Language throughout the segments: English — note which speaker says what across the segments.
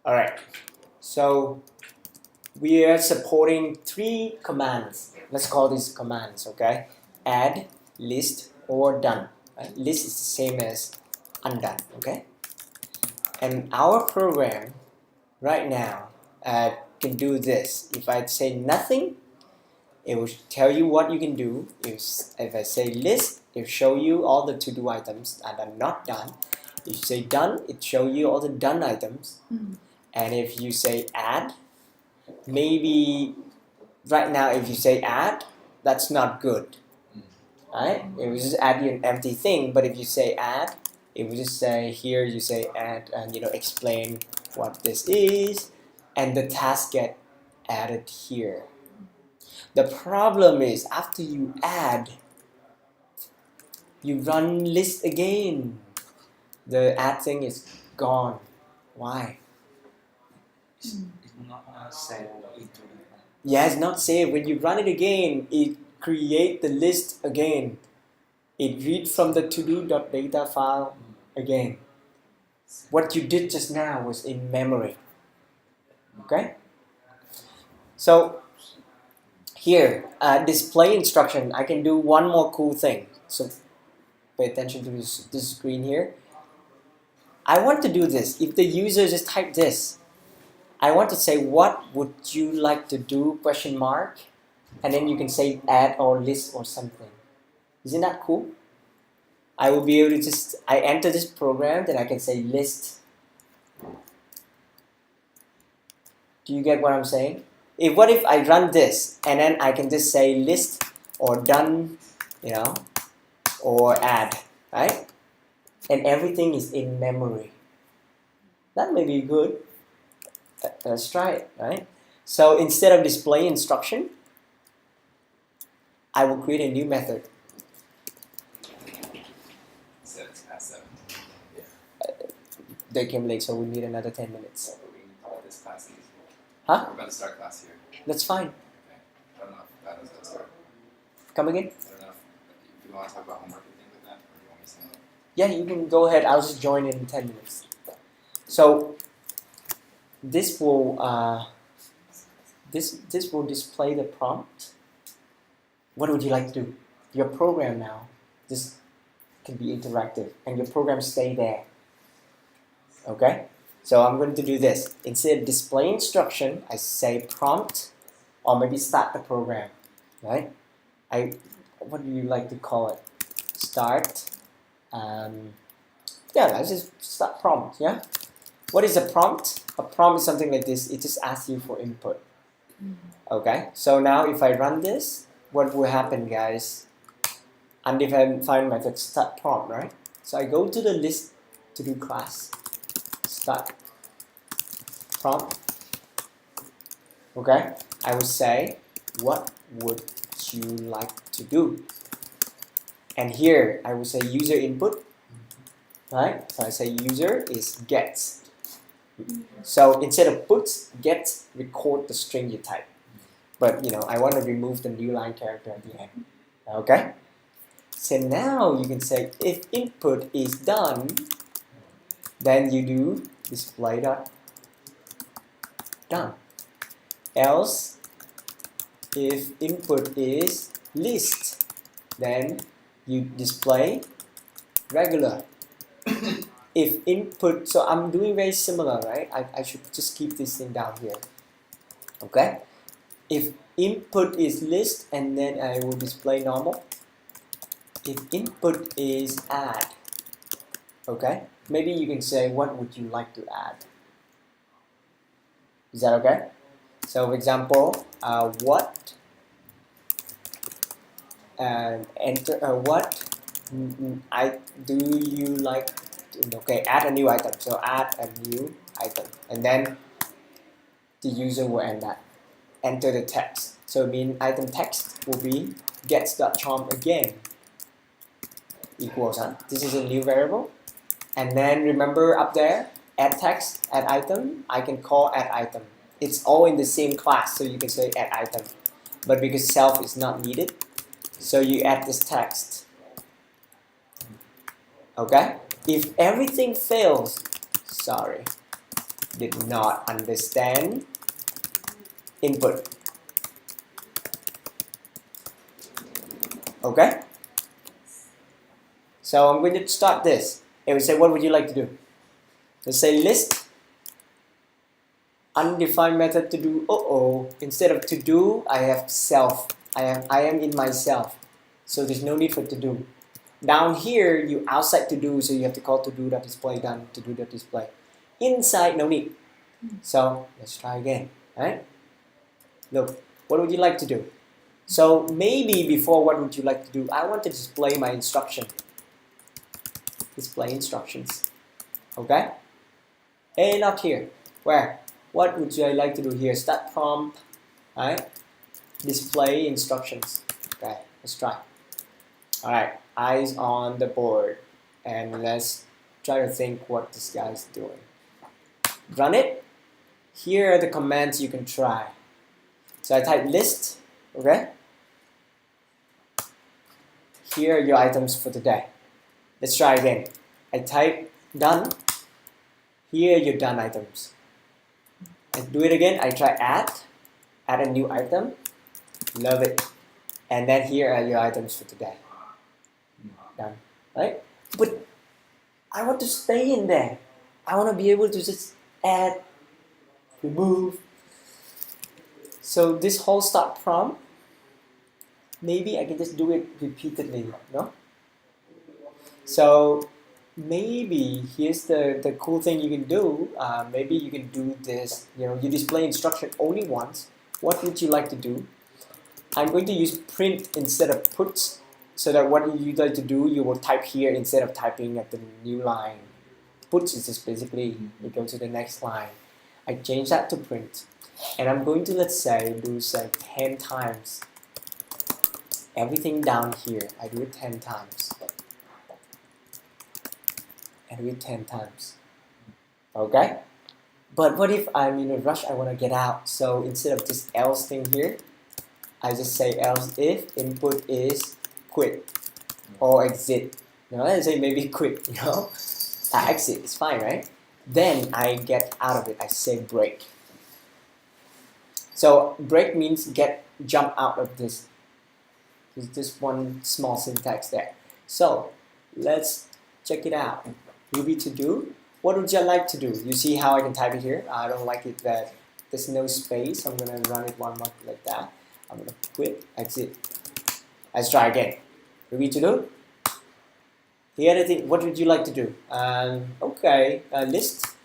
Speaker 1: Alright, so we are supporting 3 commands. Let's call these commands, okay? Add, list, or done. Right? List is the same as undone, okay? And our program right now can do this. If I say nothing, it will tell you what you can do. If I say list, it will show you all the to-do items that are not done. If you say done, it shows you all the done items. And if you say add, maybe right now if you say add, that's not good. Right? It will just add you an empty thing. But if you say add, it will just say here you say add and explain what this is, and the task get added here. The problem is after you add, you run list again. The add thing is gone. Why?
Speaker 2: It's not saved into the.
Speaker 1: Yeah, it's not saved. When you run it again, it create the list again. It reads from the to-do.data file again. What you did just now was in memory. Okay? So here, display instruction, I can do one more cool thing. So pay attention to this screen here. I want to do this. If the user just type this, I want to say what would you like to do, question mark, and then you can say add or list or something. Isn't that cool? I will be able to I enter this program, then I can say list. Do you get what I'm saying? What if I run this and then I can just say list or done, or add, right? And everything is in memory. That may be good. Let's try it, right? So instead of display instruction, I will create a new method. They came late, so we need another 10 minutes.
Speaker 2: This class is.
Speaker 1: Huh?
Speaker 2: We're about to start class here.
Speaker 1: That's fine.
Speaker 2: Okay. I don't know if that is going to start.
Speaker 1: Come again?
Speaker 2: I don't know if you want to talk about homework and things like that, or do you want me to say that?
Speaker 1: Yeah, you can go ahead. I'll just join in 10 minutes. So this will this will display the prompt. What would you like to do? Your program now, this can be interactive, and your program stay there. Okay? So I'm going to do this. Instead of display instruction, I say prompt, or maybe start the program. Right? What do you like to call it? Start. Yeah, let's just start prompt. Yeah. What is a prompt? A prompt is something like this. It just asks you for input. Okay. So now if I run this, what will happen, guys? Undefined method start prompt, right? So I go to the list to do class. Start prompt. Okay. I will say, what would you like to do? And here I will say user input. Right? So I say user is gets. So instead of puts, gets record the string you type. But I want to remove the new line character at the end. Okay? So now you can say if input is done, then you do display dot done. Else, if input is list, then you display regular. If input, so I'm doing very similar, right? I should just keep this thing down here. Okay? If input is list, and then I will display normal. If input is add, okay? Maybe you can say, what would you like to add? Is that okay? So, for example, what enter what do you like? Okay, add a new item. So add a new item, and then the user will enter the text. So it means item text will be gets.chom again equals. This is a new variable, and then remember up there add text, add item. I can call add item. It's all in the same class, so you can say add item. But because self is not needed, so you add this text. Okay? If everything fails, sorry. did not understand input. Okay? So I'm going to start this. It will say, what would you like to do? Let's say list undefined method to do. Instead of to do, I have self. I am in myself. So there's no need for to do. Down here, you outside to do, so you have to call to do.display done to do.display. Inside, no need. So let's try again. Right? Look, what would you like to do? So maybe before what would you like to do? I want to display my instruction. Display instructions. Okay? Hey, not here. Where? What would you like to do here? Start prompt. Right? Display instructions. Okay, let's try. Alright, eyes on the board. And let's try to think what this guy's doing. Run it. Here are the commands you can try. So I type list. Okay? Here are your items for today. Let's try again. I type done. Here are your done items. I do it again. I try add a new item. Love it. And then here are your items for today. Done. Right? But I want to stay in there. I want to be able to just add, remove. So this whole start prompt, maybe I can just do it repeatedly, no? So maybe here's the cool thing you can do. Maybe you can do this, you display instruction only once. What would you like to do? I'm going to use print instead of puts, so that what you like to do, you will type here instead of typing at the new line. Puts is just basically you go to the next line. I change that to print. And I'm going to, let's say, do 10 times. Everything down here, I do it 10 times. I do it 10 times. Okay? But what if I'm in a rush, I want to get out? So instead of this else thing here, I just say else if input is quit or exit. I say maybe quit, exit, it's fine, right? Then I get out of it, I say break. So break means jump out of this. There's just one small syntax there. So let's check it out. Ruby to do. What would you like to do? You see how I can type it here? I don't like it that there's no space. I'm gonna run it one more like that. I'm gonna quit, exit. Let's try again. Ruby to do. Here the thing. What would you like to do? Okay, list.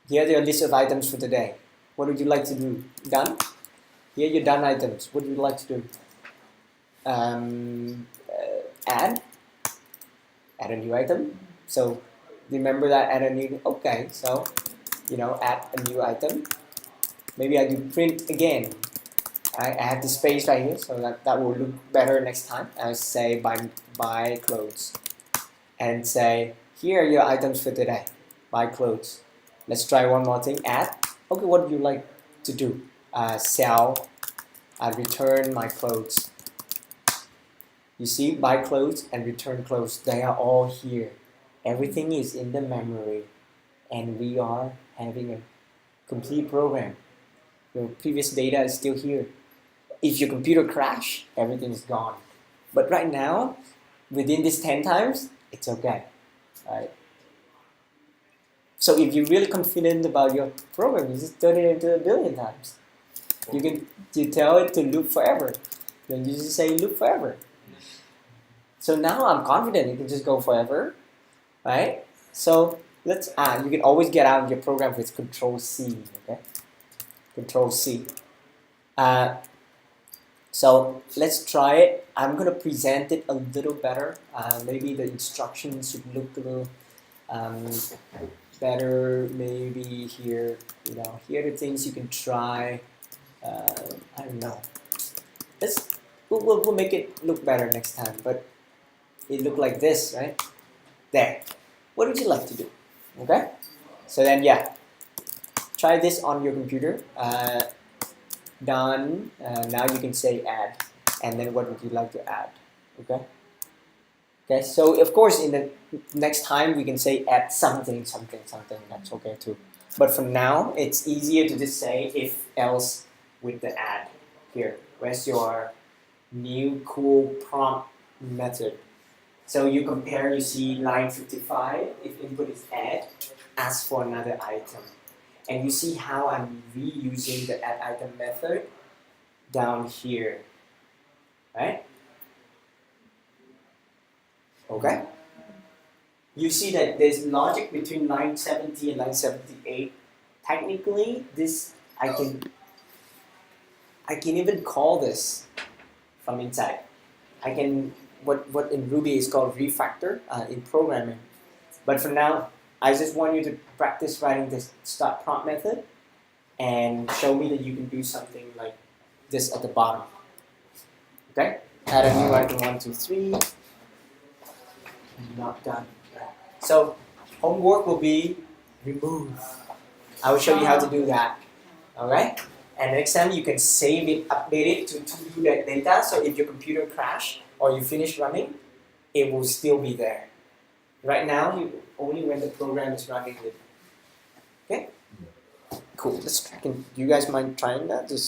Speaker 1: Here are your list of items for today. What would you like to do? Done. Here are your done items. What would you like to do? Add a new item. So remember that add a new. Okay, so add a new item. Maybe I do print again. I have the space right here, so that will look better next time. I say buy clothes, and say here are your items for today. Buy clothes. Let's try one more thing. Add. Okay, what do you like to do? Sell. Return my clothes. You see, buy clothes and return clothes. They are all here. Everything is in the memory, and we are having a complete program. Your previous data is still here. If your computer crash, everything is gone. But right now, within this 10 times, it's okay. Right? So if you're really confident about your program, you just turn it into 1,000,000,000 times. You tell it to loop forever. Then you just say loop forever. So now I'm confident you can just go forever, right? So let's you can always get out of your program with Control C, okay? Control C. So let's try it. I'm gonna present it a little better. Maybe the instructions should look a little better. Maybe here, here are the things you can try. I don't know. We'll make it look better next time. But it looked like this, right? There. What would you like to do? Okay. So then, try this on your computer. Done. Now you can say add, and then what would you like to add? Okay. Okay. So of course, in the next time we can say add something. That's okay too. But for now, it's easier to just say if else with the add. Here, where's your new cool prompt method? So you compare, you see line 55, if input is add, ask for another item. And you see how I'm reusing the add item method down here, right? Okay? You see that there's logic between line 70 and line 78. Technically, this I can even call this from inside. I can what in Ruby is called refactor in programming. But for now, I just want you to practice writing this start prompt method and show me that you can do something like this at the bottom. Okay? Add a new item 1, 2, 3. Not done. So homework will be remove. I will show you how to do that. Alright? And next time you can save it, update it to do that data. So if your computer crash or you finish running, it will still be there. Right now, only when the program is running it. Okay? Cool. Do you guys mind trying that? Just